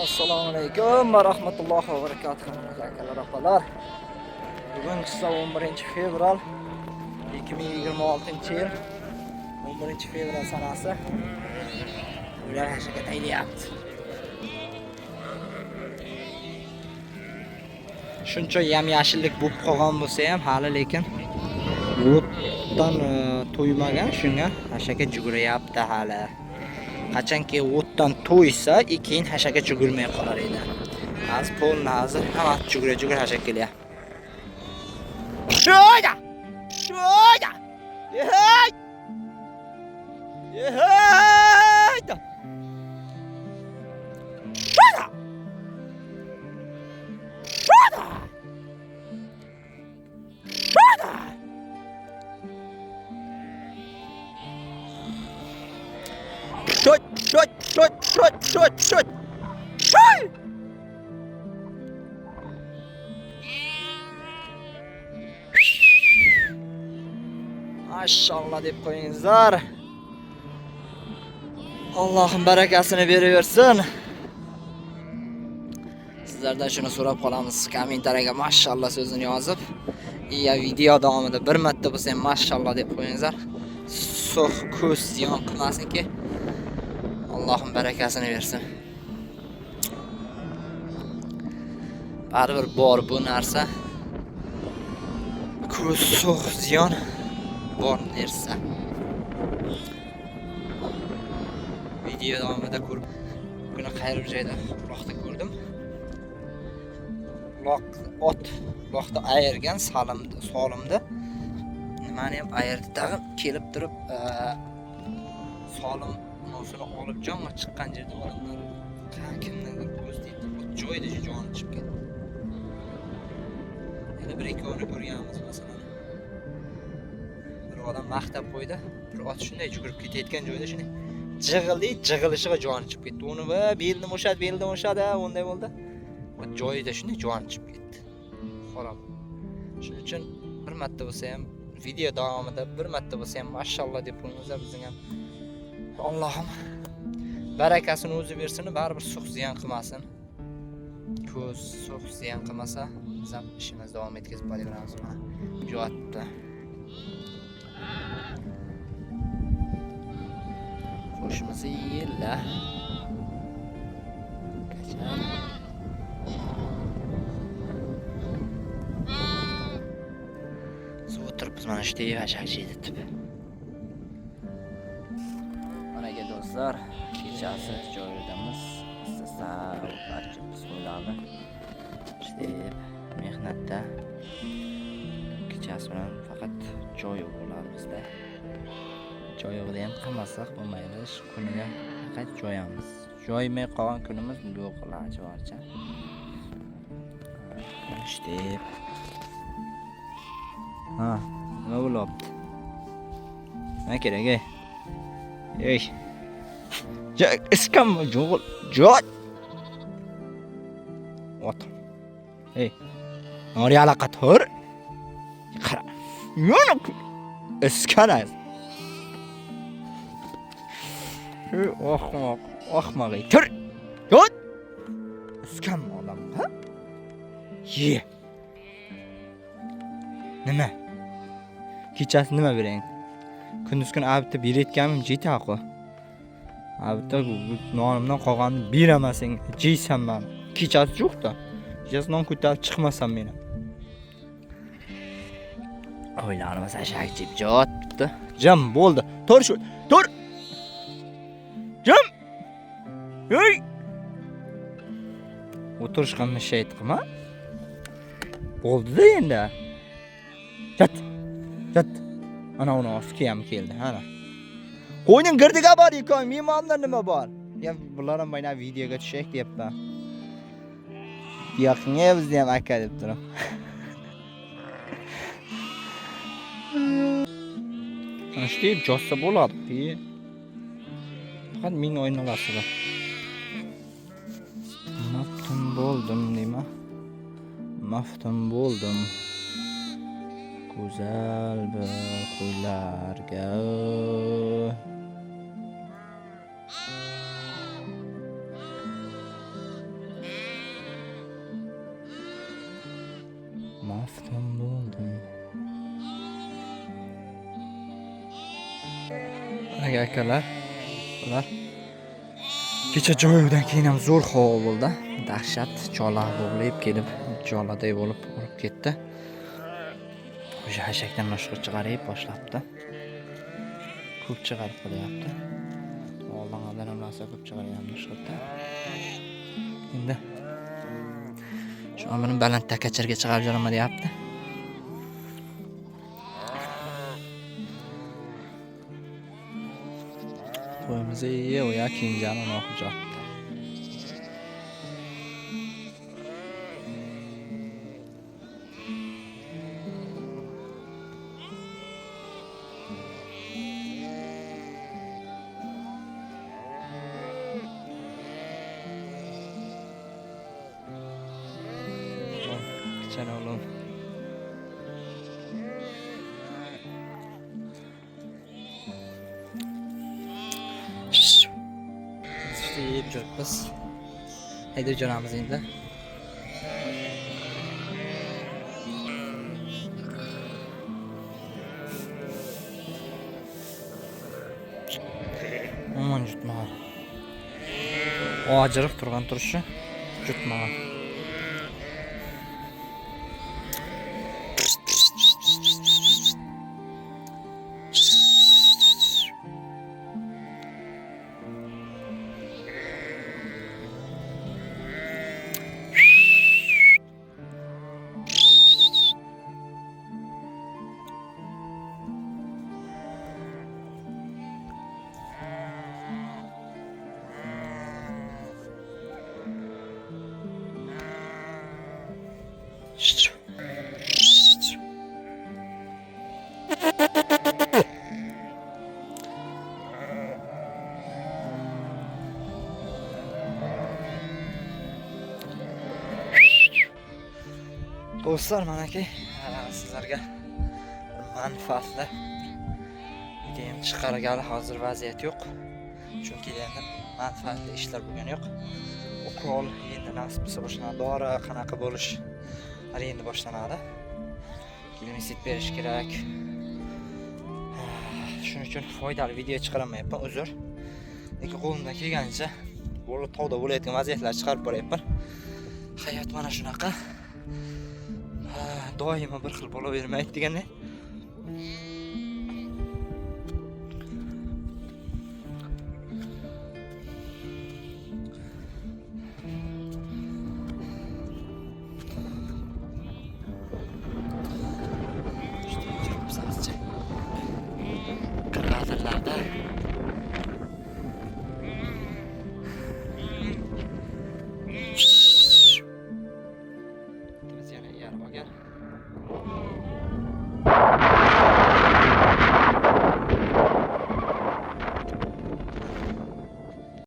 Assalomu alaykum va rahmatullohi va barakatuh. Akalar, opalar. Bugun 11-fevral 2026-yil. 11-fevral sanasi. Ular hashaga taylayapti. Shuncha yam-yashillik bo'lib qolgan bo'lsa ham, hali lekin o'tdan to'ymagan, shunga hashaga juguryapti hali. Qachonki o'tdan to'ysa, keyin hashaga jugurmay qolar edi. Hozir polni hozir hamma jugur hashak kelyapti. Sho'ya! Sho'ya! Yey! Yey! Sho'ya! Sho'ya! Sho'ya! Sho'y! Sho'y! Sho'y! Sho'y! Sho'y! Sho'y! Sho'y! Maşallah deb qo'yingizlar. Allohim barakasini beraversin. Sizlardan shuni so'rab qolamiz. Kommentariyaga maşallah so'zini yozib, ya video davomida bir marta bo'lsa ham maşallah deb qo'yingizlar. So'x ko'z ziyon qilmasinki. Allohim barakasini bersin. Baribir bor bu narsa. Ko'z so'x ziyon bor narsa. Video davomida ko'rib, buni qayerga joyda uloqda ko'rdim. Uloqda ayirgan solimda. Nimani ham ayirdi, tag'in kelib turib solim nosini olib jonga chiqqan yerda odamlar kimnidir ko'z deydi, joyida joni chiqib ketdi. Yana bir ikkovini ko'rganmiz masalan. Bir odam maqtab qo'ydi, bir ot shunday yugurib ketayotgan joyda shuni jig'ilishiga joni chiqib ketdi. Uni va belni o'shadi, unday bo'ldi. Joyida shunday joni chiqib ketdi. Xo'rob. Shuning uchun bir marta bo'lsa ham video davomida bir marta bo'lsa ham mashallah deb qo'yingizlar, bizning ham Allohim barakasini o'zi bersin, baribir suq ziyon qilmasin. Ko'z suq ziyon qilmasa, biz ham ishimizni davom etkazib boraveramiz. Mana jotdi. Qo'shimizni yilla. Qachon? O'tiribmiz mana shu yerda hashakchi deb. Managa do'stlar, kechasi joyidamiz. Barcha bismillah. İşte mehnatda kechasi bilan faqat joy bo'ladi bizda. Joy yo'qda ham qilmasak bo'lmaydi. Shu kuniga faqat joyamiz. Joymay qolgan kunimiz yo'q iloji boricha. İşte ha, nima bo'lyapti? Nima kerak ey? Ey. Iskam jo'g'il. Jo'q. Ot. Ey. Nori alaqa tur. Qara. Yana iskanaz. Ahmoq. Tur. Yot. Iskam odam, ha? Ye. Nima? Kechasi nima berang? Kunduz kun abitda berayotganim jetaqo. Abitda nonimdan qolganini beramasang, jeysan men. Kechasi yo'qda. Kechasi non ko'tarib chiqmasam men. O'ylarimiz ashak jeb jotdi. Jim bo'ldi. Tur shu. Tur. Jim. Hey. O'tirishga mishayt qilma. Bo'ldi-da endi. Jat. Ana uni ostiga ham keldi, ana. Qo'yning girdiga bor ekan, mehmonlar nima bor? Ya bular ham mana videoga tushak deyapman. Yo'qnga bizni ham aka deb turam. Ana shu deb jossa bo'ladi. Faqat men o'ynalasida. Maftun bo'ldim nima? Maftun bo'ldim. Go'zal bir qo'ylarga Maftun bo'ldim. Akalar, ular kecha joydan keyin ham zo'r havo bo'ldi. Dahshat, chola bo'g'ilib kelib, choladay bo'lib urib ketdi. O'sha hashakdan boshqa chiqarib boshlabdi. Ko'p chiqarib qo'yapti. Oldin ham narsa ko'p chiqaryapti shurda. Endi shu buni baland takacharga chiqarib jo'nama deyapti. Qo'yimiz o ya kenjani noqib jotdi. Kichana oğlum. İşte yiyip çocuklar. Haydi canımız indi. Aman jutma. O acırık turgan turuşu. Jutma. Do'stlar, manaki sizlarga manfaatli videom chiqargali hozir vaziyat yo'q. Chunki endi manfaatli ishlar bo'lgan yo'q. Ukol endi nasib bo'lsa boshlanadi. Dori qanaqa bo'lish endi boshlanadi. Klimasit berish kerak. Shuning uchun foydali video chiqaramayapman, uzr. Lekin qo'limdan kelganicha bo'lib tovda bo'layotgan vaziyatlar chiqarib boryapman. Hayot mana shunaqa. Doimo bir xil bo'lavermaydi deganda